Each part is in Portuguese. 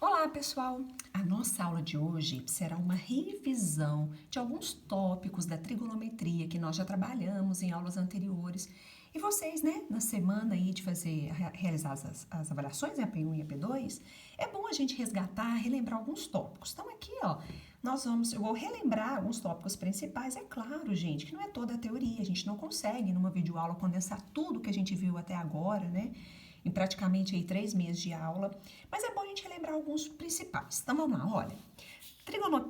Olá, pessoal! A nossa aula de hoje será uma revisão de alguns tópicos da trigonometria que nós já trabalhamos em aulas anteriores. E vocês, na semana aí de realizar as avaliações, a P1 e a P2, é bom a gente resgatar, relembrar alguns tópicos. Então aqui, eu vou relembrar alguns tópicos principais. É claro, gente, que não é toda a teoria, a gente não consegue numa videoaula condensar tudo que a gente viu até agora, em praticamente aí 3 meses de aula, mas é bom a gente relembrar alguns principais. Então vamos lá, olha.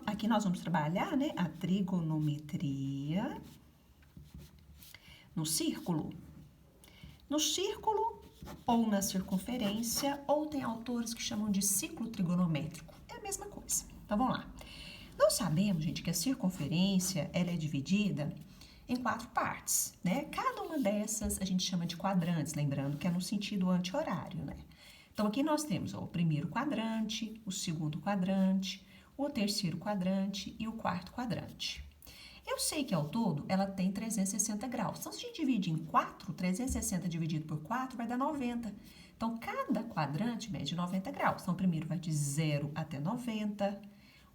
Aqui nós vamos trabalhar, a trigonometria no círculo. No círculo ou na circunferência, ou tem autores que chamam de ciclo trigonométrico. É a mesma coisa. Então vamos lá. Nós sabemos, gente, que a circunferência ela é dividida em 4 partes, Cada uma dessas a gente chama de quadrantes, lembrando que é no sentido anti-horário, Então, aqui nós temos o primeiro quadrante, o segundo quadrante, o terceiro quadrante e o quarto quadrante. Eu sei que ao todo ela tem 360 graus. Então, se a gente divide em 4, 360 dividido por 4 vai dar 90. Então, cada quadrante mede 90 graus. Então, o primeiro vai de 0 até 90,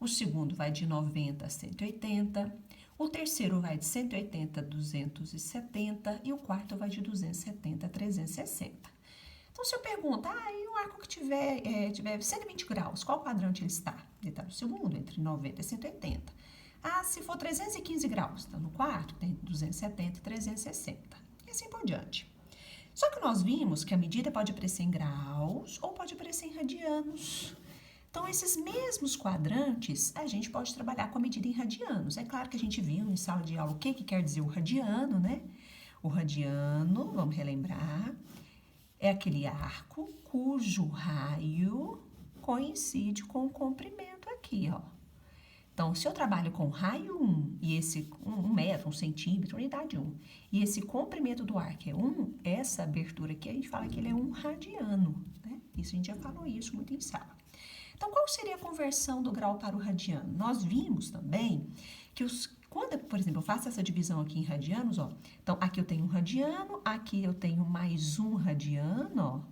o segundo vai de 90 a 180, o terceiro vai de 180 a 270 e o quarto vai de 270 a 360. Então, se eu pergunto, e o arco que tiver 120 graus, qual quadrante ele está? Ele está no segundo, entre 90 e 180. Se for 315 graus, está no quarto, tem 270 e 360. E assim por diante. Só que nós vimos que a medida pode aparecer em graus ou pode aparecer em radianos. Então, esses mesmos quadrantes, a gente pode trabalhar com a medida em radianos. É claro que a gente viu em sala de aula o que quer dizer o radiano, O radiano, vamos relembrar, é aquele arco cujo raio coincide com o comprimento aqui, Então, se eu trabalho com raio 1, e esse 1 metro, 1 centímetro, unidade 1, e esse comprimento do arco é 1, essa abertura aqui a gente fala que ele é 1 radiano, Isso a gente já falou isso muito em sala. Então, qual seria a conversão do grau para o radiano? Nós vimos também que quando, por exemplo, eu faço essa divisão aqui em radianos, então aqui eu tenho 1 radiano, aqui eu tenho mais 1 radiano,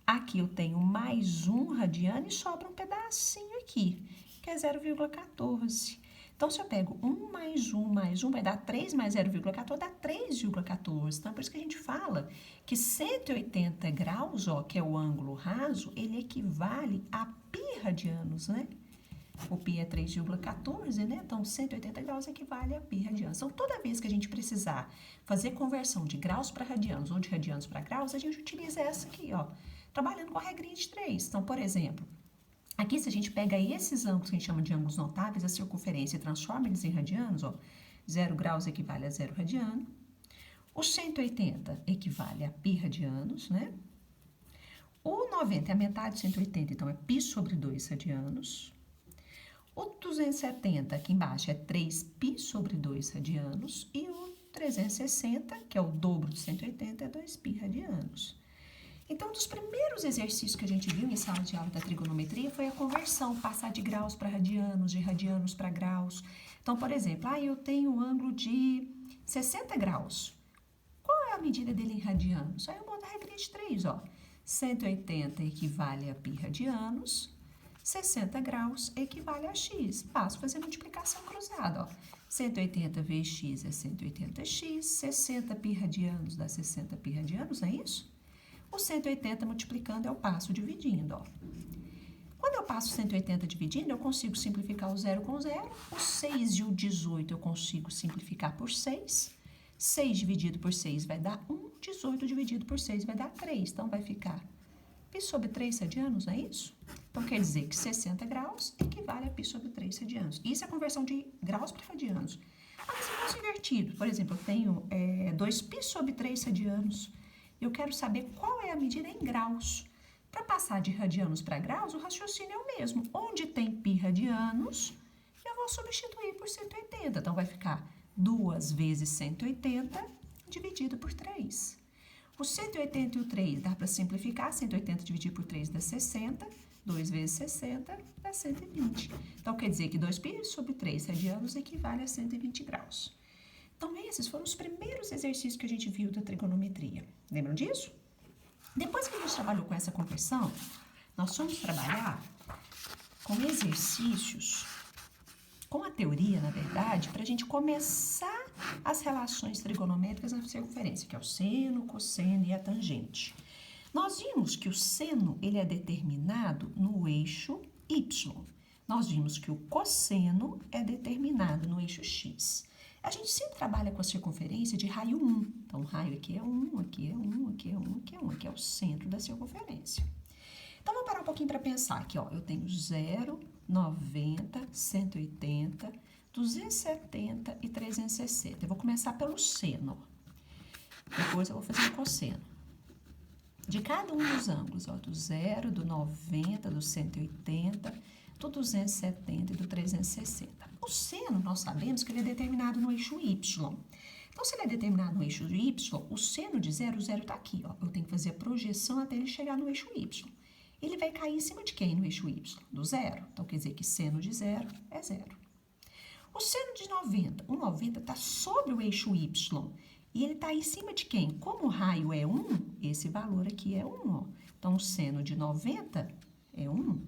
aqui eu tenho mais 1 radiano e sobra um pedacinho aqui, que é 0,14. Então, se eu pego 1 mais 1 mais 1, vai dar 3 mais 0,14, dá 3,14. Então, é por isso que a gente fala que 180 graus, que é o ângulo raso, ele equivale a π radianos, O π é 3,14, Então, 180 graus equivale a π radianos. Então, toda vez que a gente precisar fazer conversão de graus para radianos ou de radianos para graus, a gente utiliza essa aqui, trabalhando com a regrinha de 3. Então, por exemplo, aqui, se a gente pega esses ângulos que a gente chama de ângulos notáveis, a circunferência, e transforma eles em radianos, 0 graus equivale a 0 radiano. O 180 equivale a π radianos, O 90 é a metade de 180, então é π sobre 2 radianos. O 270 aqui embaixo é 3π sobre 2 radianos. E o 360, que é o dobro de 180, é 2π radianos. Então, um dos primeiros exercícios que a gente viu em sala de aula da trigonometria foi a conversão, passar de graus para radianos, de radianos para graus. Então, por exemplo, eu tenho um ângulo de 60 graus. Qual é a medida dele em radianos? Aí eu boto a regra de 3, 180 equivale a π radianos, 60 graus equivale a x. Passo a fazer multiplicação cruzada, 180 vezes x é 180x, 60 π radianos dá 60 π radianos, não é isso? O 180 multiplicando, eu passo dividindo, Quando eu passo 180 dividindo, eu consigo simplificar o 0 com 0. O 6 e o 18 eu consigo simplificar por 6. 6 dividido por 6 vai dar 1. 18 dividido por 6 vai dar 3. Então, vai ficar π sobre 3 radianos, não é isso? Então, quer dizer que 60 graus equivale a π sobre 3 radianos. Isso é a conversão de graus para radianos. Mas se fosse invertido, por exemplo, eu tenho 2π sobre 3 radianos. Eu quero saber qual é a medida em graus. Para passar de radianos para graus, o raciocínio é o mesmo. Onde tem π radianos, eu vou substituir por 180. Então, vai ficar 2 vezes 180 dividido por 3. O 180 e o 3 dá para simplificar. 180 dividido por 3 dá 60. 2 vezes 60 dá 120. Então, quer dizer que 2π sobre 3 radianos equivale a 120 graus. Então, esses foram os primeiros exercícios que a gente viu da trigonometria. Lembram disso? Depois que a gente trabalhou com essa conversão, nós vamos trabalhar com exercícios, com a teoria, na verdade, para a gente começar as relações trigonométricas na circunferência, que é o seno, o cosseno e a tangente. Nós vimos que o seno, ele é determinado no eixo Y. Nós vimos que o cosseno é determinado no eixo X. A gente sempre trabalha com a circunferência de raio 1. Então, o raio aqui é 1, aqui é 1, aqui é 1, aqui é 1. Aqui é o centro da circunferência. Então, vamos parar um pouquinho para pensar aqui, ó. Eu tenho 0, 90, 180, 270 e 360. Eu vou começar pelo seno. Depois eu vou fazer o cosseno. De cada um dos ângulos, ó, do 0, do 90, do 180, do 270 e do 360. O seno, nós sabemos que ele é determinado no eixo Y. Então, se ele é determinado no eixo Y, o seno de 0, o 0 está aqui, ó. Eu tenho que fazer a projeção até ele chegar no eixo Y. Ele vai cair em cima de quem no eixo Y? Do 0. Então, quer dizer que seno de 0 é 0. O seno de 90, o 90 está sobre o eixo Y. E ele está em cima de quem? Como o raio é 1, esse valor aqui é 1, ó. Então, o seno de 90 é 1.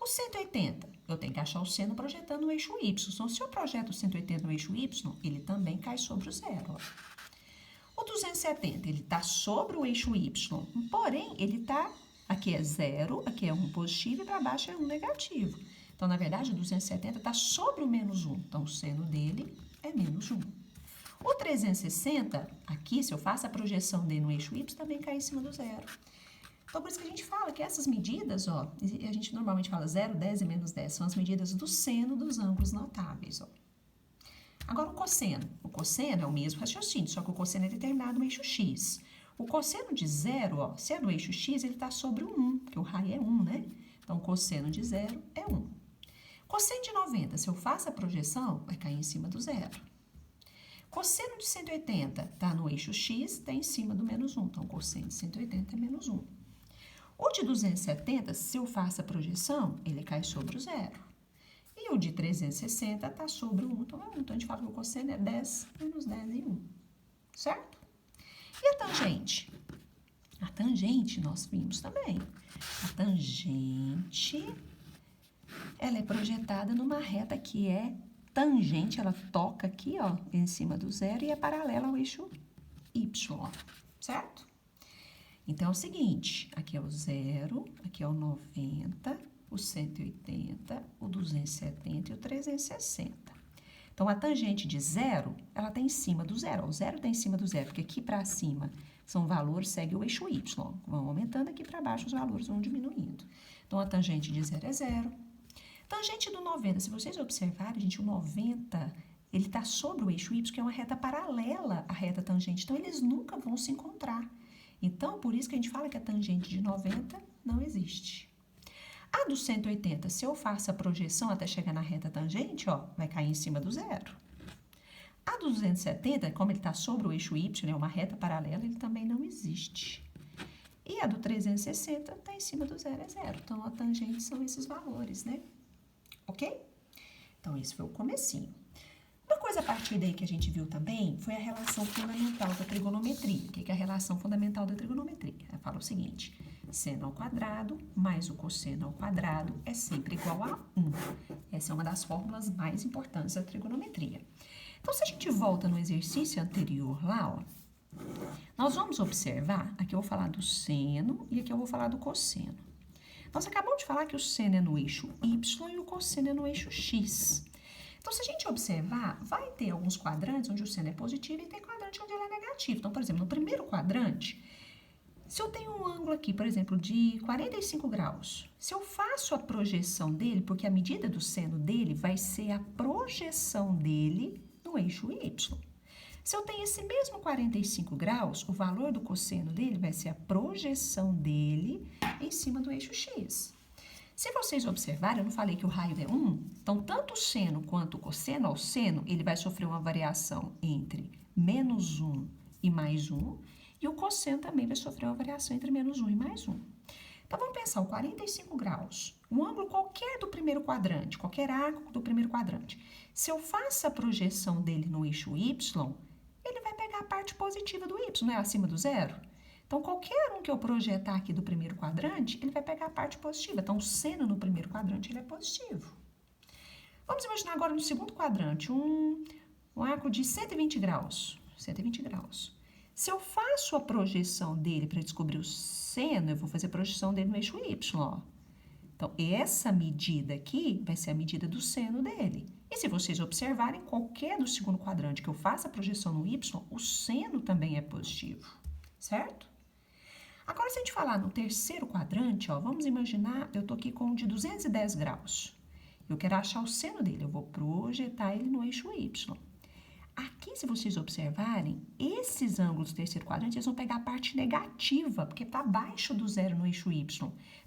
O 180, eu tenho que achar o seno projetando no eixo Y. Então, se eu projeto o 180 no eixo Y, ele também cai sobre o 0, ó. O 270, ele está sobre o eixo Y, porém, ele está... Aqui é 0, aqui é 1 positivo e para baixo é 1 negativo. Então, na verdade, o 270 está sobre o menos 1. Então, o seno dele é menos 1. O 360, aqui, se eu faço a projeção dele no eixo Y, também cai em cima do 0. Então, por isso que a gente fala que essas medidas, ó, a gente normalmente fala 0, 10 e menos 10, são as medidas do seno dos ângulos notáveis, ó. Agora, o cosseno. O cosseno é o mesmo raciocínio, só que o cosseno é determinado no eixo X. O cosseno de 0, ó, se é no eixo X, ele está sobre o 1, porque o raio é 1, né? Então, o cosseno de 0 é 1. Cosseno de 90, se eu faço a projeção, vai cair em cima do 0. Cosseno de 180 está no eixo X, está em cima do menos 1. Então, cosseno de 180 é menos 1. O de 270, se eu faço a projeção, ele cai sobre o 0. E o de 360 está sobre o 1. Então, a gente fala que o cosseno é 10 menos 10 e 1. Certo? E a tangente? A tangente nós vimos também. A tangente, ela é projetada numa reta que é tangente, ela toca aqui, ó, em cima do 0 e é paralela ao eixo Y, certo? Então, é o seguinte, aqui é o 0, aqui é o 90, o 180, o 270 e o 360. Então, a tangente de 0, ela está em cima do 0. O 0 está em cima do 0, porque aqui para cima são valores, segue o eixo Y. Vão aumentando, aqui para baixo os valores vão diminuindo. Então, a tangente de 0 é 0. Tangente do 90, se vocês observarem, gente, o 90, ele está sobre o eixo Y, que é uma reta paralela à reta tangente. Então, eles nunca vão se encontrar. Então, por isso que a gente fala que a tangente de 90 não existe. A do 180, se eu faço a projeção até chegar na reta tangente, ó, vai cair em cima do 0. A do 270, como ele está sobre o eixo Y, é uma reta paralela, ele também não existe. E a do 360 está em cima do 0, é 0. Então, a tangente são esses valores, né? Ok? Então, esse foi o comecinho. Uma coisa a partir daí que a gente viu também foi a relação fundamental da trigonometria. O que é a relação fundamental da trigonometria? Ela fala o seguinte: seno ao quadrado mais o cosseno ao quadrado é sempre igual a 1. Essa é uma das fórmulas mais importantes da trigonometria. Então, se a gente volta no exercício anterior lá, ó, nós vamos observar, aqui eu vou falar do seno e aqui eu vou falar do cosseno. Nós acabamos de falar que o seno é no eixo Y e o cosseno é no eixo X. Então, se a gente observar, vai ter alguns quadrantes onde o seno é positivo e tem quadrante onde ele é negativo. Então, por exemplo, no primeiro quadrante, se eu tenho um ângulo aqui, por exemplo, de 45 graus, se eu faço a projeção dele, porque a medida do seno dele vai ser a projeção dele no eixo Y. Se eu tenho esse mesmo 45 graus, o valor do cosseno dele vai ser a projeção dele em cima do eixo X. Se vocês observarem, eu não falei que o raio é 1? Então, tanto o seno quanto o cosseno ao seno, ele vai sofrer uma variação entre menos 1 e mais 1, e o cosseno também vai sofrer uma variação entre menos 1 e mais 1. Então, vamos pensar, o 45 graus, um ângulo qualquer do primeiro quadrante, qualquer arco do primeiro quadrante. Se eu faço a projeção dele no eixo Y, ele vai pegar a parte positiva do Y, não é acima do 0? Então, qualquer um que eu projetar aqui do primeiro quadrante, ele vai pegar a parte positiva. Então, o seno no primeiro quadrante, ele é positivo. Vamos imaginar agora no segundo quadrante, um arco de 120 graus. 120 graus. Se eu faço a projeção dele para descobrir o seno, eu vou fazer a projeção dele no eixo Y, ó. Então, essa medida aqui vai ser a medida do seno dele. E se vocês observarem, qualquer do segundo quadrante que eu faça a projeção no Y, o seno também é positivo, certo? Agora, se a gente falar no terceiro quadrante, ó, vamos imaginar, eu tô aqui com um de 210 graus. Eu quero achar o seno dele, eu vou projetar ele no eixo Y. Aqui, se vocês observarem, esses ângulos do terceiro quadrante, eles vão pegar a parte negativa, porque está abaixo do zero no eixo Y.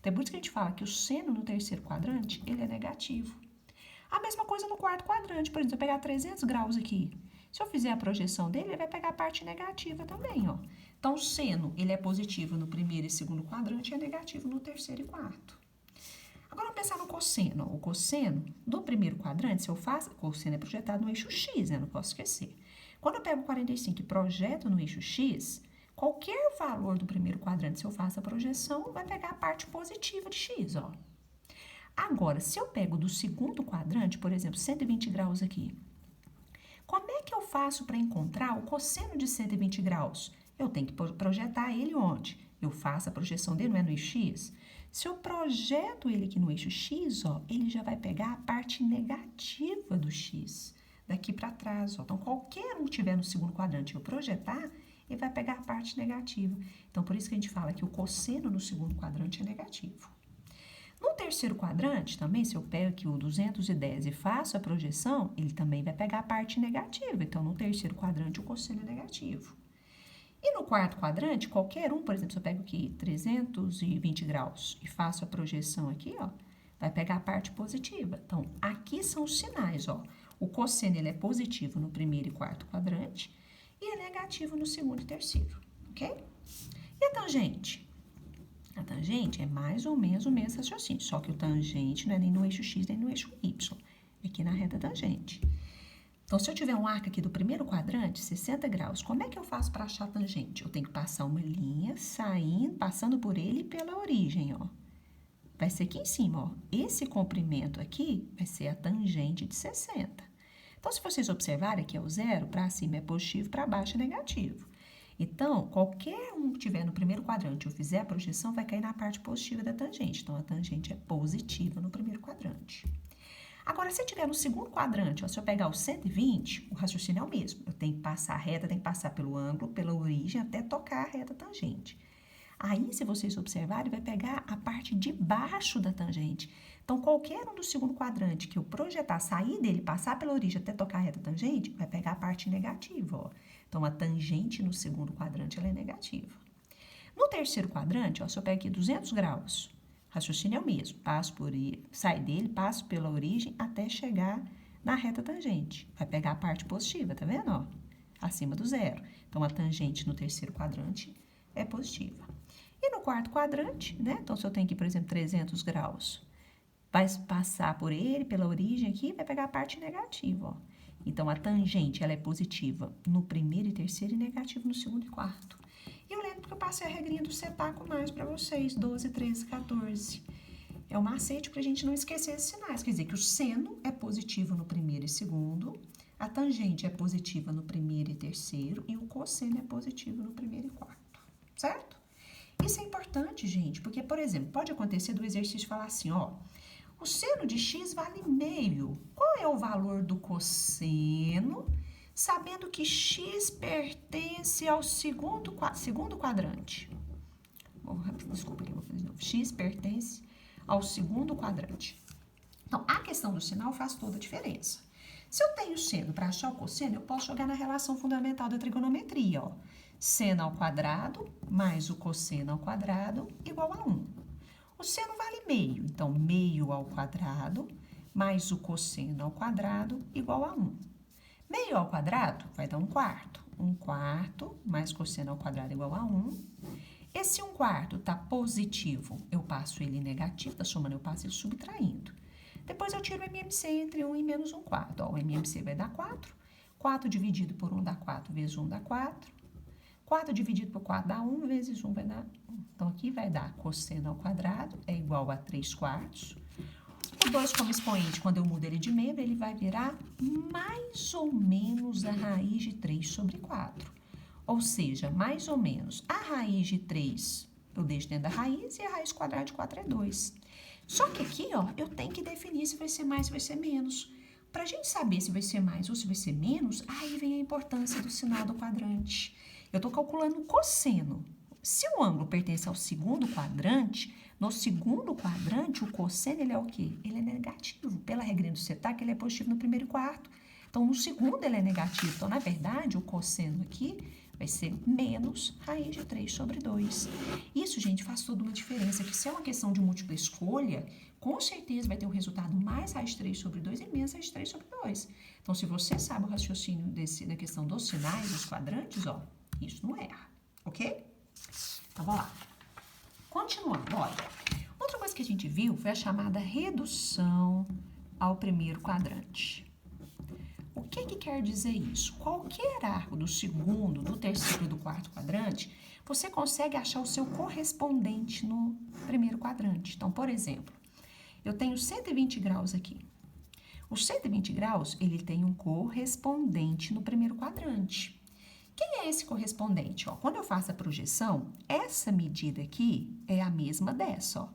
Então, é por isso que a gente fala que o seno no terceiro quadrante, ele é negativo. A mesma coisa no quarto quadrante, por exemplo, se eu pegar 300 graus aqui, se eu fizer a projeção dele, ele vai pegar a parte negativa também, ó. Então, o seno, ele é positivo no primeiro e segundo quadrante e é negativo no terceiro e quarto. Agora, vamos pensar no cosseno. O cosseno do primeiro quadrante, se eu faço, o cosseno é projetado no eixo X, né? Não posso esquecer. Quando eu pego 45 e projeto no eixo X, qualquer valor do primeiro quadrante, se eu faço a projeção, vai pegar a parte positiva de X, ó. Agora, se eu pego do segundo quadrante, por exemplo, 120 graus aqui, como é que eu faço para encontrar o cosseno de 120 graus? Eu tenho que projetar ele onde? Eu faço a projeção dele, não é no eixo X? Se eu projeto ele aqui no eixo X, ó, ele já vai pegar a parte negativa do X, daqui para trás, ó. Então, qualquer um que tiver no segundo quadrante eu projetar, ele vai pegar a parte negativa. Então, por isso que a gente fala que o cosseno no segundo quadrante é negativo. No terceiro quadrante, também, se eu pego aqui o 210 e faço a projeção, ele também vai pegar a parte negativa. Então, no terceiro quadrante, o cosseno é negativo. E no quarto quadrante, qualquer um, por exemplo, se eu pego aqui 320 graus e faço a projeção aqui, ó, vai pegar a parte positiva. Então, aqui são os sinais, ó. O cosseno, ele é positivo no primeiro e quarto quadrante e é negativo no segundo e terceiro, ok? E a tangente? A tangente é mais ou menos o mesmo raciocínio, só que o tangente não é nem no eixo X nem no eixo Y, é aqui na reta tangente. Então, se eu tiver um arco aqui do primeiro quadrante, 60 graus, como é que eu faço para achar a tangente? Eu tenho que passar uma linha saindo, passando por ele pela origem, ó. Vai ser aqui em cima, ó. Esse comprimento aqui vai ser a tangente de 60. Então, se vocês observarem, aqui é o zero, para cima é positivo, para baixo é negativo. Então, qualquer um que tiver no primeiro quadrante eu fizer a projeção, vai cair na parte positiva da tangente. Então, a tangente é positiva no primeiro quadrante. Agora, se tiver no segundo quadrante, ó, se eu pegar o 120, o raciocínio é o mesmo. Eu tenho que passar a reta, tenho que passar pelo ângulo, pela origem, até tocar a reta tangente. Aí, se vocês observarem, vai pegar a parte de baixo da tangente. Então, qualquer um do segundo quadrante que eu projetar, sair dele, passar pela origem até tocar a reta tangente, vai pegar a parte negativa, ó. Então, a tangente no segundo quadrante, ela é negativa. No terceiro quadrante, ó, se eu pego aqui 200 graus, raciocínio é o mesmo. Passo por ele, sai dele, passo pela origem até chegar na reta tangente. Vai pegar a parte positiva, tá vendo, ó? Acima do zero. Então, a tangente no terceiro quadrante é positiva. E no quarto quadrante, né? Então, se eu tenho aqui, por exemplo, 300 graus, vai passar por ele, pela origem aqui, vai pegar a parte negativa, ó. Então, a tangente, ela é positiva no primeiro e terceiro e negativa no segundo e quarto. E eu lembro que eu passei a regrinha do sepaco mais para vocês, 12, 13, 14. É o macete para a gente não esquecer esses sinais. Quer dizer que o seno é positivo no primeiro e segundo, a tangente é positiva no primeiro e terceiro e o cosseno é positivo no primeiro e quarto, certo? Isso é importante, gente, porque, por exemplo, pode acontecer do exercício falar assim, ó, o seno de x vale meio. Qual é o valor do cosseno, sabendo que x pertence ao segundo quadrante? Desculpa, aqui, vou fazer de novo. X pertence ao segundo quadrante. Então, a questão do sinal faz toda a diferença. Se eu tenho seno para achar o cosseno, eu posso jogar na relação fundamental da trigonometria, ó. Seno ao quadrado mais o cosseno ao quadrado igual a 1. O seno vale meio, então meio ao quadrado mais o cosseno ao quadrado igual a 1. Meio ao quadrado vai dar 1/4. 1/4 mais cosseno ao quadrado igual a 1. Esse 1/4 está positivo, eu passo ele negativo, tá somando, eu passo ele subtraindo. Depois eu tiro o MMC entre 1 e menos 1/4. Ó, o MMC vai dar 4. 4 dividido por 1 dá 4, vezes 1 dá 4. 4 dividido por 4 dá 1, vezes 1 vai dar 1. Então, aqui vai dar cosseno ao quadrado é igual a 3/4. O 2 como expoente, quando eu mudo ele de membro, ele vai virar mais ou menos a raiz de 3 sobre 4. Ou seja, mais ou menos a raiz de 3 eu deixo dentro da raiz e a raiz quadrada de 4 é 2. Só que aqui, ó, eu tenho que definir se vai ser mais ou vai ser menos. Para a gente saber se vai ser mais ou se vai ser menos, aí vem a importância do sinal do quadrante. Eu estou calculando o cosseno. Se o ângulo pertence ao segundo quadrante, no segundo quadrante, o cosseno ele é o quê? Ele é negativo. Pela regrinha do setac, ele é positivo no primeiro e quarto. Então, no segundo ele é negativo. Então, na verdade, o cosseno aqui vai ser menos raiz de 3 sobre 2. Isso, gente, faz toda uma diferença, que se é uma questão de múltipla escolha, com certeza vai ter um resultado mais raiz de 3 sobre 2 e menos raiz de 3 sobre 2. Então, se você sabe o raciocínio da questão dos sinais, dos quadrantes, ó, isso não erra, ok? Então, vamos lá. Continuando, olha. Outra coisa que a gente viu foi a chamada redução ao primeiro quadrante. O que quer dizer isso? Qualquer arco do segundo, do terceiro e do quarto quadrante, você consegue achar o seu correspondente no primeiro quadrante. Então, por exemplo, eu tenho 120 graus aqui. Os 120 graus, ele tem um correspondente no primeiro quadrante. Quem é esse correspondente? Ó, quando eu faço a projeção, essa medida aqui é a mesma dessa, ó.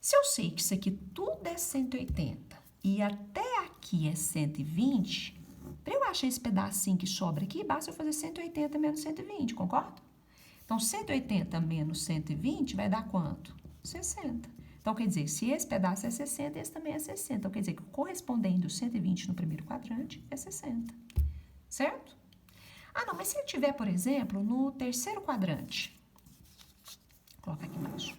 Se eu sei que isso aqui tudo é 180 e até aqui é 120, para eu achar esse pedacinho que sobra aqui, basta eu fazer 180 menos 120, concorda? Então, 180 menos 120 vai dar quanto? 60. Então, quer dizer, se esse pedaço é 60, esse também é 60. Então, quer dizer que o correspondente do 120 no primeiro quadrante é 60. Certo? Ah, não, mas se ele tiver, por exemplo, no terceiro quadrante, vou colocar aqui embaixo,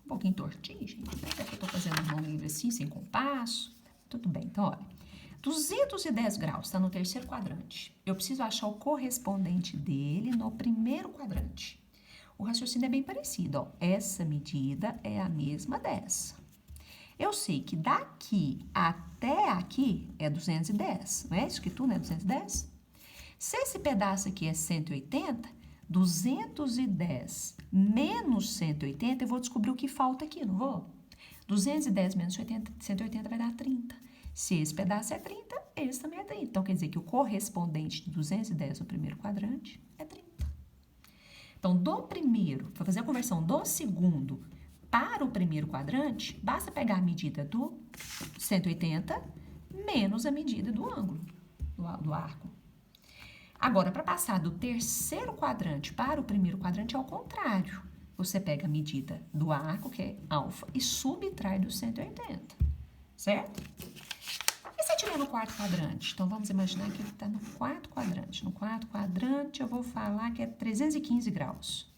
um pouquinho tortinho, gente, até que eu tô fazendo mão livre assim, sem compasso, tudo bem. Então, olha, 210 graus está no terceiro quadrante. Eu preciso achar o correspondente dele no primeiro quadrante. O raciocínio é bem parecido, ó. Essa medida é a mesma dessa. Eu sei que daqui até aqui é 210, não é isso que tudo é 210? Se esse pedaço aqui é 180, 210 menos 180, eu vou descobrir o que falta aqui, não vou? 210 menos 180 vai dar 30. Se esse pedaço é 30, esse também é 30. Então, quer dizer que o correspondente de 210 no primeiro quadrante é 30. Então, do primeiro, para fazer a conversão do segundo para o primeiro quadrante, basta pegar a medida do 180 menos a medida do ângulo, do arco. Agora, para passar do terceiro quadrante para o primeiro quadrante, é ao contrário. Você pega a medida do arco, que é alfa, e subtrai do 180, certo? E se eu estiver no quarto quadrante? Então, vamos imaginar que ele está no quarto quadrante. No quarto quadrante, eu vou falar que é 315 graus.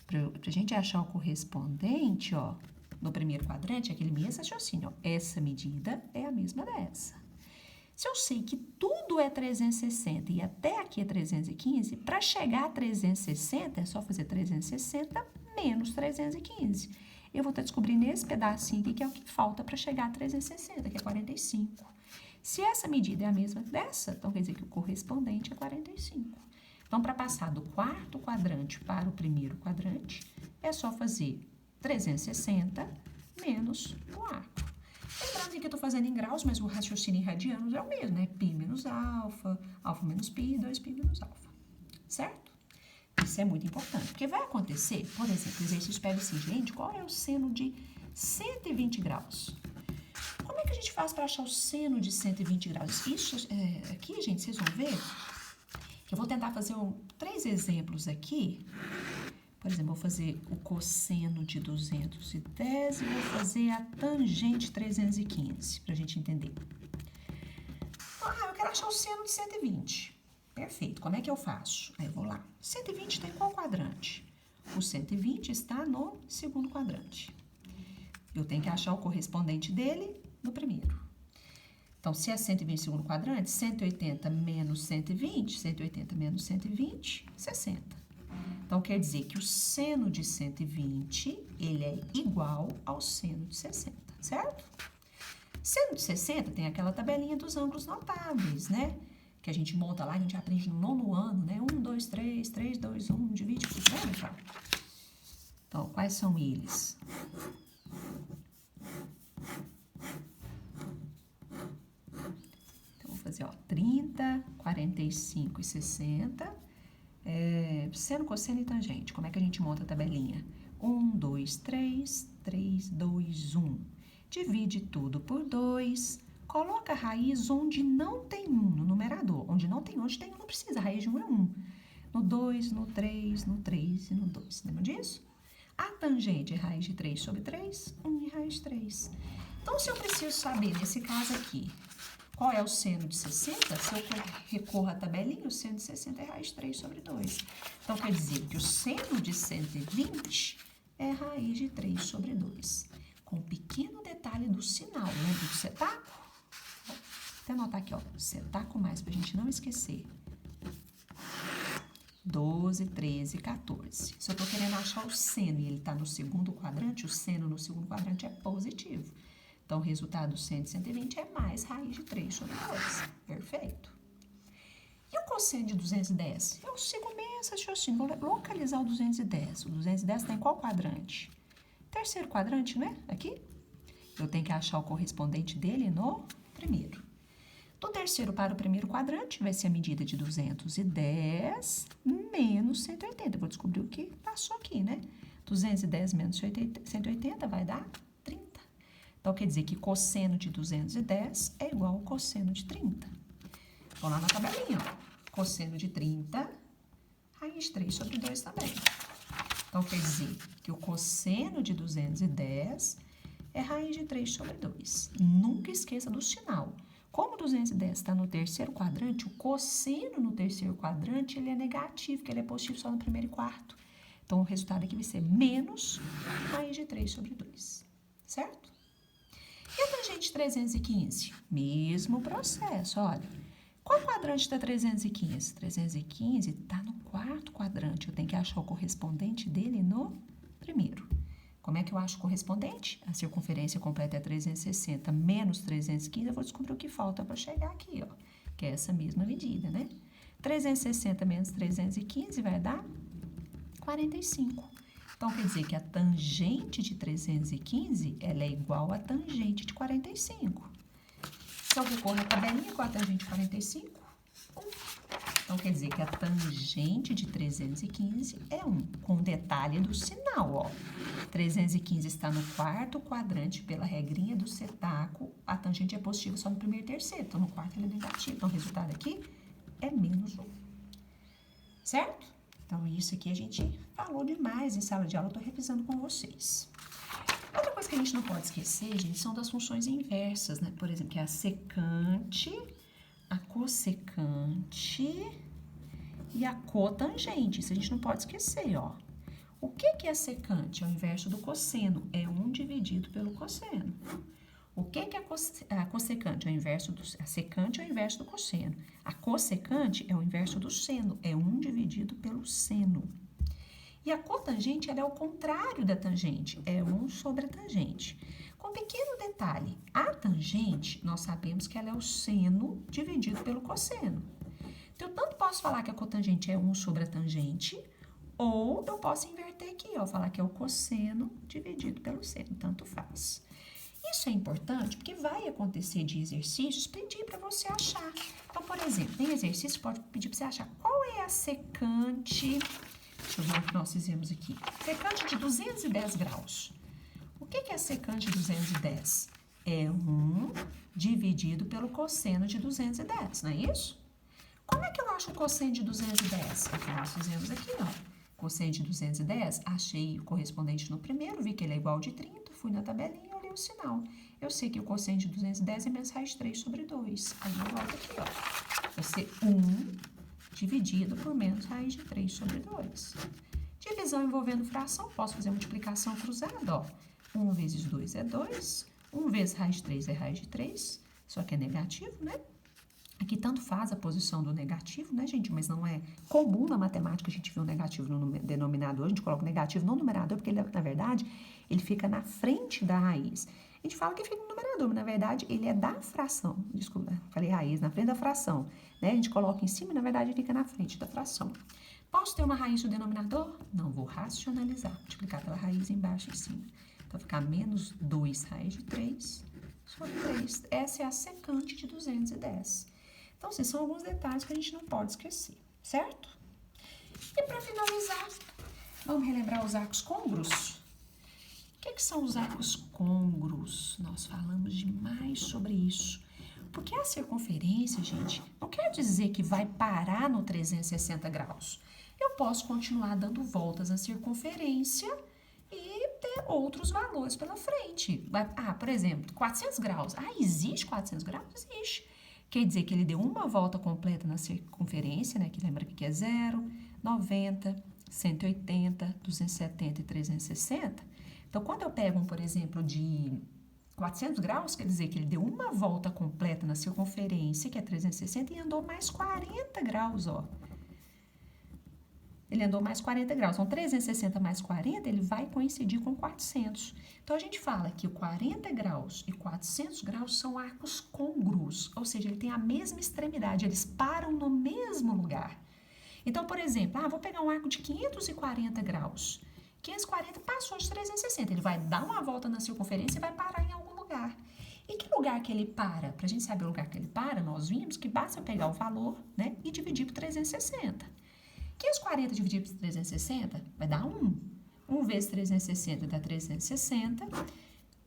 Para a gente achar o correspondente, ó, no primeiro quadrante, é aquele mesmo raciocínio, ó. Essa medida é a mesma dessa. Se eu sei que tudo é 360 e até aqui é 315, para chegar a 360, é só fazer 360 menos 315. Eu vou estar descobrindo esse pedacinho aqui, que é o que falta para chegar a 360, que é 45. Se essa medida é a mesma dessa, então quer dizer que o correspondente é 45. Então, para passar do quarto quadrante para o primeiro quadrante, é só fazer 360 menos o arco. Lembrando que eu estou fazendo em graus, mas o raciocínio em radianos é o mesmo, né? Π menos alfa, alfa menos π, 2π menos alfa. Certo? Isso é muito importante, porque vai acontecer, por exemplo, o exercício pega assim, gente, qual é o seno de 120 graus? Como é que a gente faz para achar o seno de 120 graus? Isso aqui, gente, vocês vão ver que eu vou tentar fazer 3 exemplos aqui. Por exemplo, vou fazer o cosseno de 210 e vou fazer a tangente 315, para a gente entender. Ah, eu quero achar o seno de 120. Perfeito, como é que eu faço? Aí eu vou lá. 120 está em qual quadrante? O 120 está no segundo quadrante. Eu tenho que achar o correspondente dele no primeiro. Então, se é 120 no segundo quadrante, 180 menos 120, 180 menos 120, 60. Então, quer dizer que o seno de 120, ele é igual ao seno de 60, certo? Seno de 60 tem aquela tabelinha dos ângulos notáveis, né? que a gente monta lá, a gente aprende no 9º ano, né? 1, 2, 3, 3, 2, 1, divide por 0, então, quais são eles? Então, vou fazer, ó, 30, 45 e 60. Seno, cosseno e tangente. Como é que a gente monta a tabelinha? 1, 2, 3, 3, 2, 1. Divide tudo por 2. Coloca a raiz onde não tem 1, no numerador. Onde não tem 1, onde tem 1 não precisa. A raiz de 1 é 1. No 2, no 3, no 3 e no 2. Lembra disso? A tangente é raiz de 3 sobre 3, 1 e raiz de 3. Então, se eu preciso saber, nesse caso aqui, qual é o seno de 60, se eu recorro à tabelinha, o seno de 60 é raiz de 3 sobre 2. Então, quer dizer que o seno de 120 é raiz de 3 sobre 2. Com um pequeno detalhe do sinal. Lembra do setaco? Vou até anotar aqui, ó, setaco mais, pra gente não esquecer. 12, 13, 14. Se eu estou querendo achar o seno e ele está no segundo quadrante, o seno no segundo quadrante é positivo. Então, o resultado do seno de 120 é mais raiz de 3 sobre 2. Perfeito. E o cosseno de 210? Eu sigo bem esse raciocínio. Vou localizar o 210. O 210 está em qual quadrante? Terceiro quadrante, né? Aqui. Eu tenho que achar o correspondente dele no primeiro. Do terceiro para o primeiro quadrante, vai ser a medida de 210 menos 180. Eu vou descobrir o que passou aqui, né? 210 menos 180 vai dar 30. Então, quer dizer que cosseno de 210 é igual ao cosseno de 30. Vamos lá na tabelinha, ó. Cosseno de 30, raiz de 3 sobre 2 também. Então, quer dizer que o cosseno de 210 é raiz de 3 sobre 2. Nunca esqueça do sinal. Como 210 está no terceiro quadrante, o cosseno no terceiro quadrante ele é negativo, porque ele é positivo só no primeiro e quarto. Então, o resultado aqui vai ser menos raiz de 3 sobre 2, certo? E a tangente de 315? Mesmo processo, olha. Qual quadrante está 315? 315 está no quarto quadrante, eu tenho que achar o correspondente dele no primeiro. Como é que eu acho o correspondente? A circunferência completa é 360 menos 315, eu vou descobrir o que falta para chegar aqui, ó, que é essa mesma medida, né? 360 menos 315 vai dar 45. Então, quer dizer que a tangente de 315, ela é igual à tangente de 45. Se eu recorrer à tabelinha, qual é a tangente de 45? 1. Então, quer dizer que a tangente de 315 é 1, com detalhe do sinal, ó. 315 está no quarto quadrante, pela regrinha do setaco, a tangente é positiva só no primeiro e terceiro, então no quarto ele é negativo. Então, o resultado aqui é menos 1. Certo? Então, isso aqui a gente falou demais em sala de aula, eu tô revisando com vocês. Outra coisa que a gente não pode esquecer, gente, são das funções inversas, né? Por exemplo, que é a secante, a cossecante e a cotangente. Isso a gente não pode esquecer, ó. O que é secante? É o inverso do cosseno. É 1 dividido pelo cosseno. O que é a cossecante? É o inverso a secante é o inverso do cosseno. A cossecante é o inverso do seno. É 1 dividido pelo seno. E a cotangente, ela é o contrário da tangente. É 1 sobre a tangente. Com um pequeno detalhe, a tangente, nós sabemos que ela é o seno dividido pelo cosseno. Então, eu tanto posso falar que a cotangente é 1 sobre a tangente, ou eu posso inverter aqui, ó, falar que é o cosseno dividido pelo seno, tanto faz. Isso é importante porque vai acontecer de exercícios pedir para você achar. Então, por exemplo, tem exercício que pode pedir para você achar qual é a secante. Deixa eu ver o que nós fizemos aqui. Secante de 210 graus. O que é a secante de 210? É 1 dividido pelo cosseno de 210, não é isso? Como é que eu acho o cosseno de 210? É o que nós fizemos aqui, ó. Cosseno de 210, achei o correspondente no primeiro, vi que ele é igual de 30, fui na tabelinha e olhei o sinal. Eu sei que o cosseno de 210 é menos raiz de 3 sobre 2. Aí eu volto aqui, ó. Vai ser 1 dividido por menos raiz de 3 sobre 2. Divisão envolvendo fração, posso fazer multiplicação cruzada, ó. 1 vezes 2 é 2, 1 vezes raiz de 3 é raiz de 3, só que é negativo, né? Aqui tanto faz a posição do negativo, né, gente? Mas não é comum na matemática a gente ver o negativo no denominador. A gente coloca o negativo no numerador, porque ele, na verdade, ele fica na frente da raiz. A gente fala que fica no numerador, mas na verdade ele é da fração. Desculpa, falei raiz, na frente da fração. Né? A gente coloca em cima e na verdade fica na frente da fração. Posso ter uma raiz no denominador? Não, vou racionalizar. Multiplicar pela raiz embaixo e em cima. Então, ficar menos 2 raiz de 3 sobre 3. Essa é a secante de 210. Então, assim, são alguns detalhes que a gente não pode esquecer, certo? E para finalizar, vamos relembrar os arcos côngruos? O que são os arcos côngruos? Nós falamos demais sobre isso. Porque a circunferência, gente, não quer dizer que vai parar no 360 graus. Eu posso continuar dando voltas na circunferência e ter outros valores pela frente. Por exemplo, 400 graus. Existe 400 graus? Existe. Quer dizer que ele deu uma volta completa na circunferência, né? Que lembra que é 0, 90, 180, 270 e 360. Então, quando eu pego por exemplo, de 400 graus, quer dizer que ele deu uma volta completa na circunferência, que é 360, e andou mais 40 graus, ó. Ele andou mais 40 graus. Então, 360 mais 40, ele vai coincidir com 400. Então, a gente fala que o 40 graus e 400 graus são arcos côngruos, ou seja, ele tem a mesma extremidade, eles param no mesmo lugar. Então, por exemplo, vou pegar um arco de 540 graus. 540 passou de 360, ele vai dar uma volta na circunferência e vai parar em algum lugar. E que lugar que ele para? Para a gente saber o lugar que ele para, nós vimos que basta eu pegar o valor, né, e dividir por 360. 540 dividido por 360 vai dar 1. 1 vezes 360 dá 360.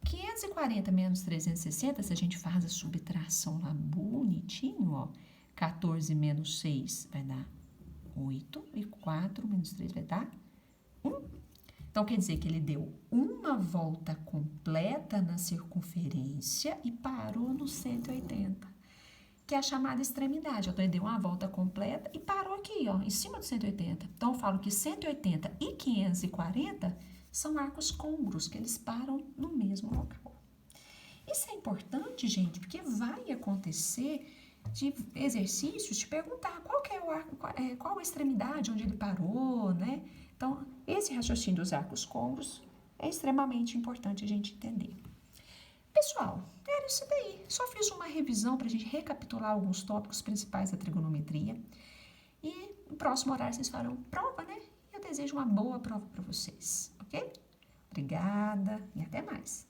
540 menos 360, se a gente faz a subtração lá bonitinho, ó, 14 menos 6 vai dar 8. E 4 menos 3 vai dar 1. Então, quer dizer que ele deu uma volta completa na circunferência e parou no 180. Que é a chamada extremidade. Então, ele deu uma volta completa e parou aqui, ó, em cima do 180. Então, eu falo que 180 e 540 são arcos côngruos, que eles param no mesmo local. Isso é importante, gente, porque vai acontecer de exercícios de perguntar qual que é o arco, qual a extremidade onde ele parou, né? Então, esse raciocínio dos arcos côngruos é extremamente importante a gente entender. Pessoal, era isso daí. Só fiz uma revisão para a gente recapitular alguns tópicos principais da trigonometria. E no próximo horário vocês farão prova, né? Eu desejo uma boa prova para vocês, ok? Obrigada e até mais.